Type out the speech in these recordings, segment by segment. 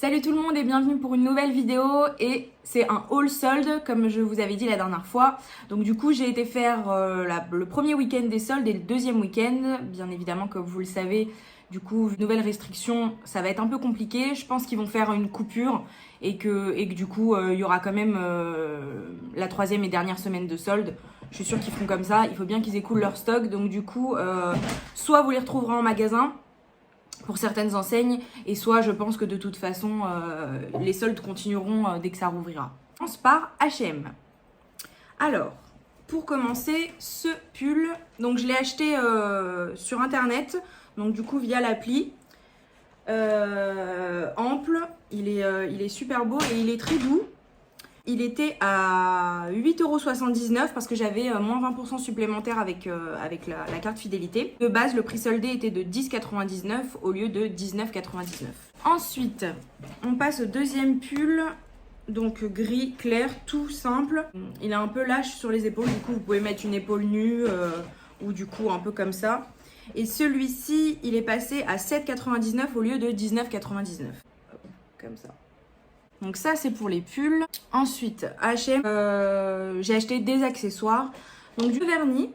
Salut tout le monde et bienvenue pour une nouvelle vidéo et c'est un haul solde comme je vous avais dit la dernière fois. Donc du coup j'ai été faire le premier week-end des soldes et le deuxième week-end. Bien évidemment comme vous le savez, du coup nouvelle restriction, ça va être un peu compliqué. Je pense qu'ils vont faire une coupure et que du coup il y aura quand même la troisième et dernière semaine de solde. Je suis sûre qu'ils feront comme ça, il faut bien qu'ils écoulent leur stock. Donc du coup soit vous les retrouverez en magasin pour certaines enseignes, et soit je pense que de toute façon les soldes continueront dès que ça rouvrira. On commence par H&M. Alors, pour commencer, ce pull, donc je l'ai acheté sur internet, donc du coup via l'appli ample, il est super beau et il est très doux. Il était à 8,79€ parce que j'avais moins 20% supplémentaire avec la carte fidélité. De base, le prix soldé était de 10,99€ au lieu de 19,99€. Ensuite, on passe au deuxième pull. Donc gris clair, tout simple. Il est un peu lâche sur les épaules, du coup vous pouvez mettre une épaule nue ou du coup un peu comme ça. Et celui-ci, il est passé à 7,99€ au lieu de 19,99€. Comme ça. Donc ça c'est pour les pulls. Ensuite H&M, j'ai acheté des accessoires. Donc du vernis,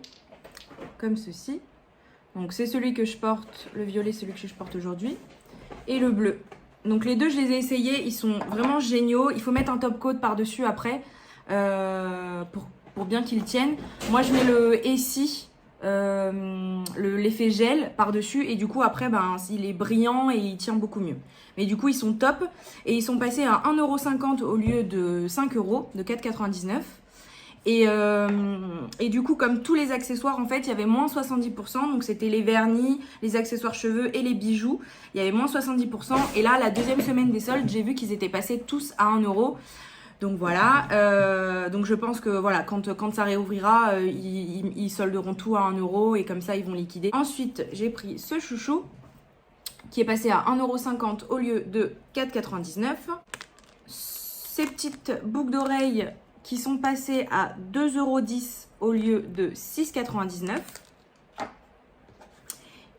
comme ceci. Donc c'est celui que je porte, le violet celui que je porte aujourd'hui. Et le bleu. Donc les deux je les ai essayés, ils sont vraiment géniaux. Il faut mettre un top coat par dessus après pour bien qu'ils tiennent. Moi je mets le Essie, l'effet gel par dessus et du coup après il est brillant et il tient beaucoup mieux. Mais du coup ils sont top et ils sont passés à 1,50€ au lieu de 5€, de 4,99€. Et du coup comme tous les accessoires en fait il y avait moins 70%, donc c'était les vernis, les accessoires cheveux et les bijoux, il y avait moins 70%. Et là la deuxième semaine des soldes j'ai vu qu'ils étaient passés tous à 1€. Donc voilà, donc je pense que voilà, quand ça réouvrira, ils solderont tout à 1€ et comme ça ils vont liquider. Ensuite, j'ai pris ce chouchou qui est passé à 1,50€ au lieu de 4,99€. Ces petites boucles d'oreilles qui sont passées à 2,10€ au lieu de 6,99€.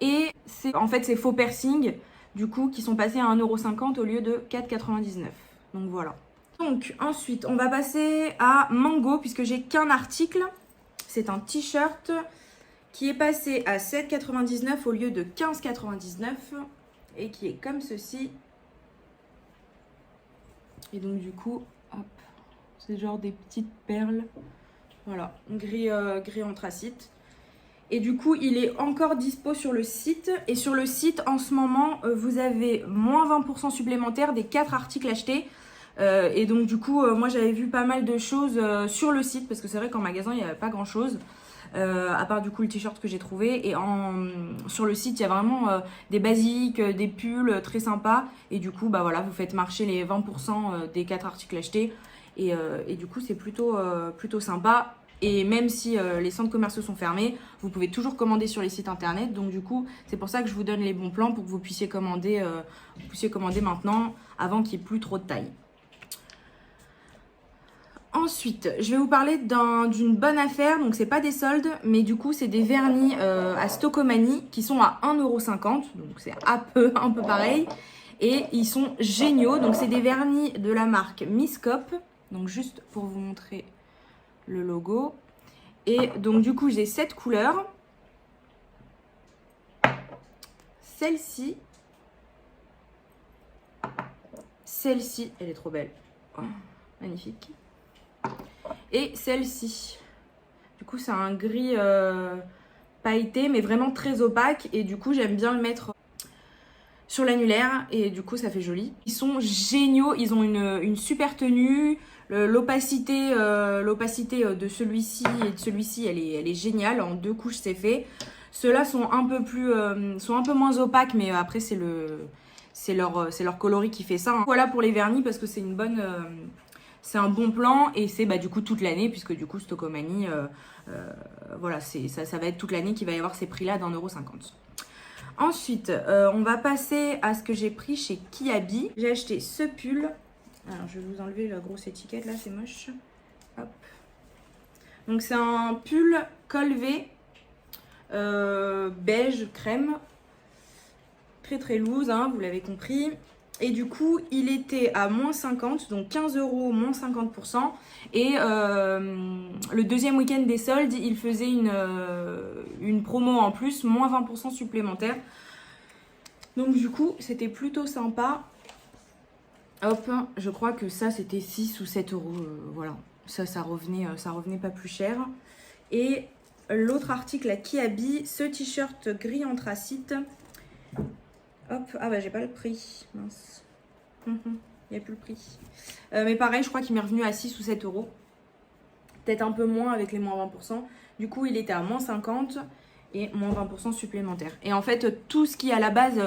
Et en fait c'est faux piercing, du coup, qui sont passés à 1,50€ au lieu de 4,99€. Donc voilà. Donc ensuite on va passer à Mango puisque j'ai qu'un article. C'est un t-shirt qui est passé à 7,99€ au lieu de 15,99€ et qui est comme ceci. Et donc du coup, hop, c'est genre des petites perles. Voilà, gris anthracite. Et du coup, il est encore dispo sur le site. Et sur le site, en ce moment, vous avez moins 20% supplémentaire des 4 articles achetés. Et donc du coup moi j'avais vu pas mal de choses sur le site parce que c'est vrai qu'en magasin il n'y avait pas grand chose à part du coup le t-shirt que j'ai trouvé. Et sur le site il y a vraiment des basiques, des pulls très sympas. Et du coup bah voilà, vous faites marcher les 20% des 4 articles achetés. Et du coup c'est plutôt sympa. Et même si les centres commerciaux sont fermés, vous pouvez toujours commander sur les sites internet. Donc du coup, c'est pour ça que je vous donne les bons plans pour que vous puissiez commander maintenant avant qu'il n'y ait plus trop de taille. Ensuite, je vais vous parler d'une bonne affaire. Donc c'est pas des soldes, mais du coup c'est des vernis à Stocomanie qui sont à 1,50€. Donc c'est un peu pareil. Et ils sont géniaux. Donc c'est des vernis de la marque Miscop. Donc juste pour vous montrer le logo. Et donc du coup j'ai 7 couleurs. Celle-ci, elle est trop belle. Oh, magnifique. Et celle-ci. Du coup c'est un gris pailleté mais vraiment très opaque. Et du coup j'aime bien le mettre sur l'annulaire. Et du coup ça fait joli. Ils sont géniaux, ils ont une super tenue. L'opacité de celui-ci et de celui-ci elle est géniale. En 2 couches c'est fait. Ceux-là sont un peu moins opaques, mais après c'est leur coloris qui fait ça, hein. Voilà pour les vernis parce que c'est c'est un bon plan et c'est du coup toute l'année puisque du coup Stocomanie, voilà, ça va être toute l'année qu'il va y avoir ces prix-là d'1,50€. Ensuite, on va passer à ce que j'ai pris chez Kiabi. J'ai acheté ce pull. Alors, je vais vous enlever la grosse étiquette là, c'est moche. Hop. Donc, c'est un pull col V beige crème. Très très loose, hein, vous l'avez compris. Et du coup, il était à moins 50, donc 15 euros, moins 50%. Et le deuxième week-end des soldes, il faisait une promo en plus, moins 20% supplémentaire. Donc du coup, c'était plutôt sympa. Hop, je crois que ça, c'était 6 ou 7 euros. Voilà, ça revenait pas plus cher. Et l'autre article à Kiabi, ce t-shirt gris anthracite. Hop, ah bah j'ai pas le prix, mince. Il n'y a plus le prix. Mais pareil, je crois qu'il m'est revenu à 6 ou 7 euros. Peut-être un peu moins avec les moins 20%. Du coup, il était à moins 50 et moins 20% supplémentaire. Et en fait, tout ce qui à la base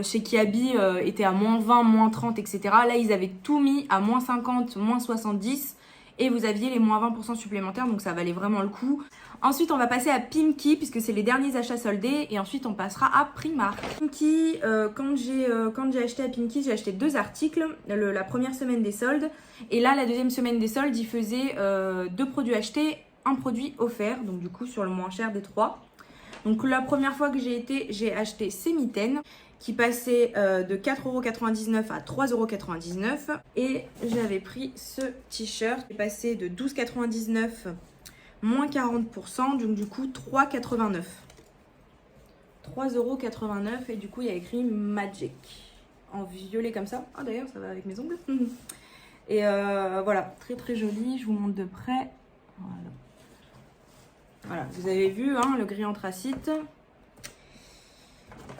chez Kiabi était à moins 20, moins 30, etc. Là, ils avaient tout mis à moins 50, moins 70. Et vous aviez les moins 20% supplémentaires, donc ça valait vraiment le coup. Ensuite, on va passer à Pimki, puisque c'est les derniers achats soldés. Et ensuite, on passera à Primark. Pimki, quand j'ai acheté à Pimki, j'ai acheté 2 articles. La première semaine des soldes. Et là, la deuxième semaine des soldes, ils faisaient 2 produits achetés, un produit offert. Donc du coup, sur le moins cher des 3. Donc la première fois que j'ai été, j'ai acheté ces mitaines qui passaient de 4,99 € à 3,99 €. Et j'avais pris ce t-shirt qui est passé de 12,99 € moins 40%, donc du coup 3,89 €. 3,89 € et du coup il y a écrit Magic en violet comme ça. Ah d'ailleurs ça va avec mes ongles. Et voilà, très très joli, je vous montre de près. Voilà, vous avez vu hein, le gris anthracite.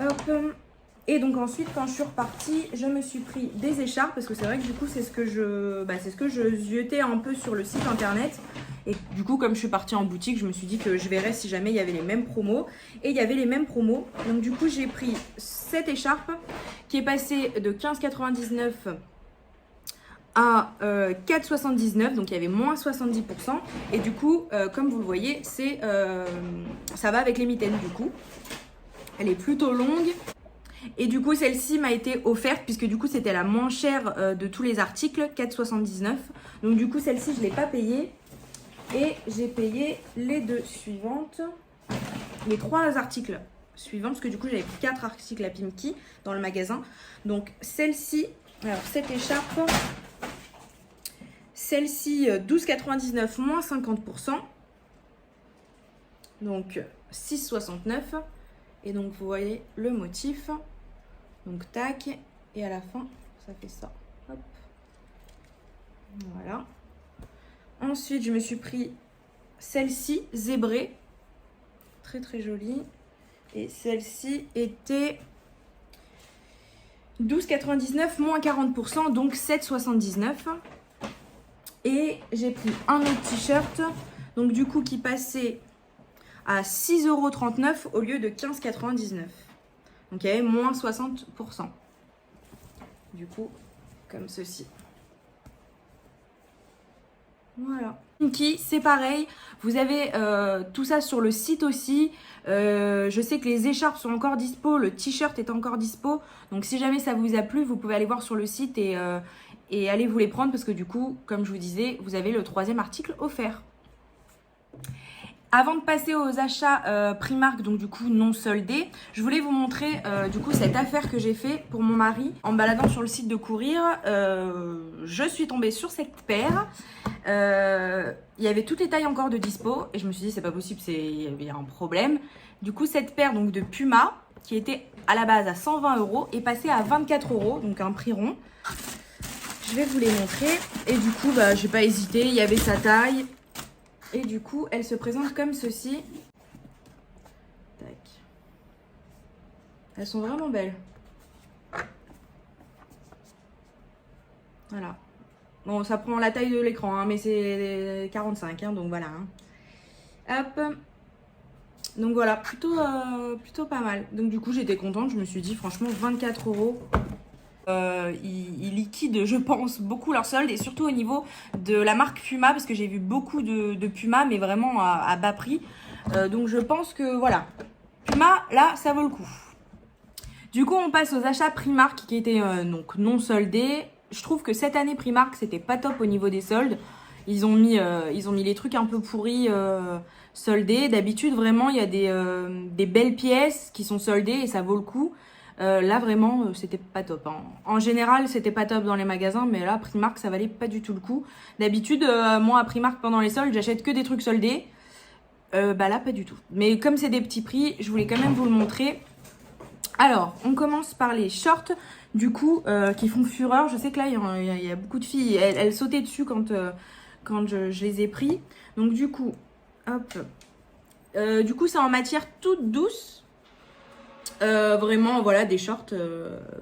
Hop. Et donc ensuite, quand je suis repartie, je me suis pris des écharpes parce que c'est vrai que du coup, c'est ce que je ziotais un peu sur le site internet. Et du coup, comme je suis partie en boutique, je me suis dit que je verrais si jamais il y avait les mêmes promos. Et il y avait les mêmes promos. Donc du coup, j'ai pris cette écharpe qui est passée de 15,99 € à 4,79 €, donc il y avait moins 70%. Et du coup, comme vous le voyez, ça va avec les mitaines du coup. Elle est plutôt longue. Et du coup, celle-ci m'a été offerte puisque du coup, c'était la moins chère de tous les articles, 4,79 €. Donc du coup, celle-ci, je ne l'ai pas payée. Et j'ai payé les 2 suivantes, les 3 articles suivants, parce que du coup, j'avais pris 4 articles à Pimki dans le magasin. Donc celle-ci, alors cette écharpe, celle-ci 12,99 € moins 50%. Donc 6,69 €. Et donc vous voyez le motif. Donc tac. Et à la fin, ça fait ça. Hop. Voilà. Ensuite, je me suis pris celle-ci, zébrée. Très très jolie. Et celle-ci était 12,99 € moins 40%, donc 7,79 €. Et j'ai pris un autre t-shirt, donc du coup qui passait à 6,39 € au lieu de 15,99 €. Donc il y avait moins 60%. Du coup, comme ceci. Voilà. Pimki, c'est pareil. Vous avez tout ça sur le site aussi. Je sais que les écharpes sont encore dispo. Le t-shirt est encore dispo. Donc si jamais ça vous a plu, vous pouvez aller voir sur le site et aller vous les prendre. Parce que du coup, comme je vous disais, vous avez le 3e article offert. Avant de passer aux achats Primark, donc du coup non soldés, je voulais vous montrer du coup cette affaire que j'ai fait pour mon mari. En me baladant sur le site de Courir, je suis tombée sur cette paire. Il y avait toutes les tailles encore de dispo et je me suis dit c'est pas possible, il y a un problème. Du coup cette paire donc de Puma qui était à la base à 120 € est passée à 24 €, donc un prix rond. Je vais vous les montrer et du coup j'ai pas hésité, il y avait sa taille. Et du coup, elle se présente comme ceci. Tac. Elles sont vraiment belles. Voilà. Bon, ça prend la taille de l'écran, hein, mais c'est 45, hein, donc voilà. Hein. Hop. Donc voilà, plutôt pas mal. Donc du coup, j'étais contente. Je me suis dit, franchement, 24 €. Ils liquident, je pense, beaucoup leurs soldes et surtout au niveau de la marque Puma parce que j'ai vu beaucoup de Puma mais vraiment à bas prix. Donc je pense que voilà, Puma là ça vaut le coup. Du coup on passe aux achats Primark qui étaient donc non soldés. Je trouve que cette année Primark c'était pas top au niveau des soldes. Ils ont mis les trucs un peu pourris soldés. D'habitude vraiment il y a des belles pièces qui sont soldées et ça vaut le coup. Là vraiment c'était pas top hein. En général c'était pas top dans les magasins, mais là Primark ça valait pas du tout le coup. D'habitude moi à Primark pendant les soldes j'achète que des trucs soldés. Bah là pas du tout. Mais comme c'est des petits prix, je voulais quand même vous le montrer. Alors on commence par les shorts du coup qui font fureur. Je sais que là il y a beaucoup de filles, elles sautaient dessus quand je les ai pris. Donc du coup hop, du coup c'est en matière toute douce. Vraiment voilà des shorts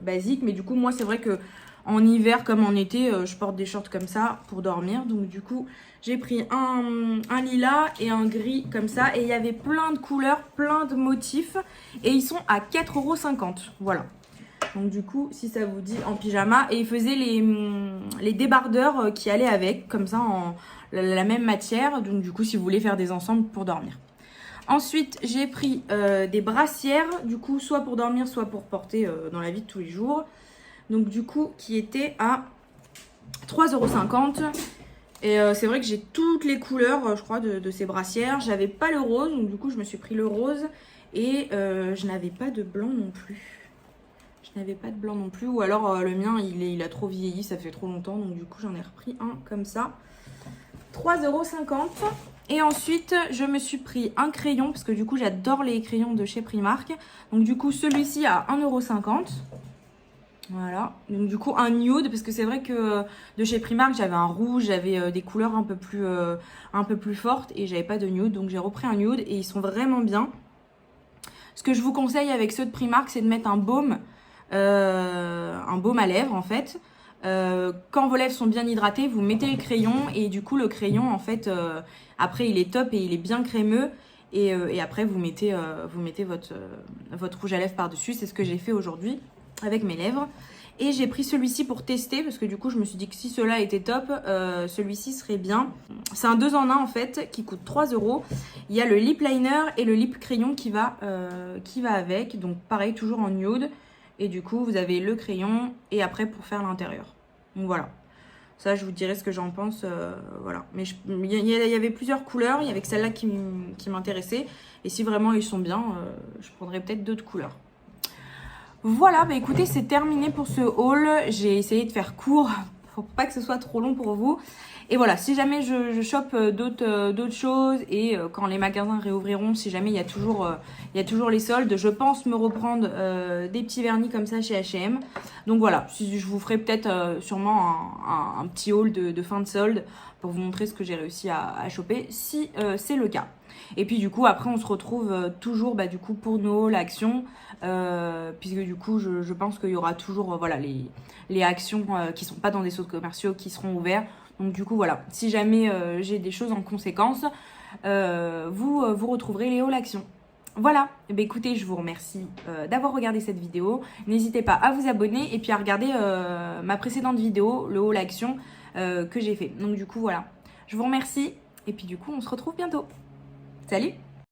basiques, mais du coup moi c'est vrai que en hiver comme en été je porte des shorts comme ça pour dormir. Donc du coup j'ai pris un lilas et un gris comme ça, et il y avait plein de couleurs, plein de motifs, et ils sont à 4,50 €. Voilà, donc du coup si ça vous dit, en pyjama. Et ils faisaient les débardeurs qui allaient avec, comme ça en la même matière. Donc du coup si vous voulez faire des ensembles pour dormir. Ensuite, j'ai pris des brassières, du coup, soit pour dormir, soit pour porter dans la vie de tous les jours. Donc, du coup, qui étaient à 3,50 €. Et c'est vrai que j'ai toutes les couleurs, je crois, de ces brassières. J'avais pas le rose, donc du coup, je me suis pris le rose. Et je n'avais pas de blanc non plus. Je n'avais pas de blanc non plus. Ou alors, le mien, il a trop vieilli, ça fait trop longtemps. Donc, du coup, j'en ai repris un comme ça. 3,50 €. Et ensuite, je me suis pris un crayon, parce que du coup, j'adore les crayons de chez Primark. Donc du coup, celui-ci à 1,50 €. Voilà. Donc du coup, un nude, parce que c'est vrai que de chez Primark, j'avais un rouge, j'avais des couleurs un peu plus fortes, et j'avais pas de nude. Donc j'ai repris un nude, et ils sont vraiment bien. Ce que je vous conseille avec ceux de Primark, c'est de mettre un baume à lèvres en fait. Quand vos lèvres sont bien hydratées, vous mettez le crayon, et du coup le crayon en fait après il est top et il est bien crémeux, et après vous mettez votre rouge à lèvres par dessus. C'est ce que j'ai fait aujourd'hui avec mes lèvres. Et j'ai pris celui-ci pour tester, parce que du coup je me suis dit que si cela était top, celui-ci serait bien. C'est un 2 en 1 en fait, qui coûte 3 €. Il y a le lip liner et le lip crayon qui va avec. Donc pareil, toujours en nude. Et du coup, vous avez le crayon et après pour faire l'intérieur. Donc voilà. Ça, je vous dirai ce que j'en pense. Voilà. Mais il y avait plusieurs couleurs. Il y avait que celle-là qui m'intéressait. Et si vraiment ils sont bien, je prendrai peut-être d'autres couleurs. Voilà, bah écoutez, c'est terminé pour ce haul. J'ai essayé de faire court pour pas que ce soit trop long pour vous. Et voilà, si jamais je chope d'autres choses, et quand les magasins réouvriront, si jamais il y a toujours les soldes, je pense me reprendre des petits vernis comme ça chez H&M. Donc voilà, je vous ferai peut-être sûrement un petit haul de fin de solde pour vous montrer ce que j'ai réussi à choper, si c'est le cas. Et puis du coup après on se retrouve toujours du coup pour nos hauls actions, puisque du coup je pense qu'il y aura toujours voilà les actions qui sont pas dans des centres commerciaux qui seront ouverts. Donc du coup voilà, si jamais j'ai des choses en conséquence, vous retrouverez les hauls actions. Voilà, et bien écoutez, je vous remercie d'avoir regardé cette vidéo. N'hésitez pas à vous abonner et puis à regarder ma précédente vidéo, le haul action que j'ai fait. Donc du coup voilà, je vous remercie, et puis du coup on se retrouve bientôt. Salut!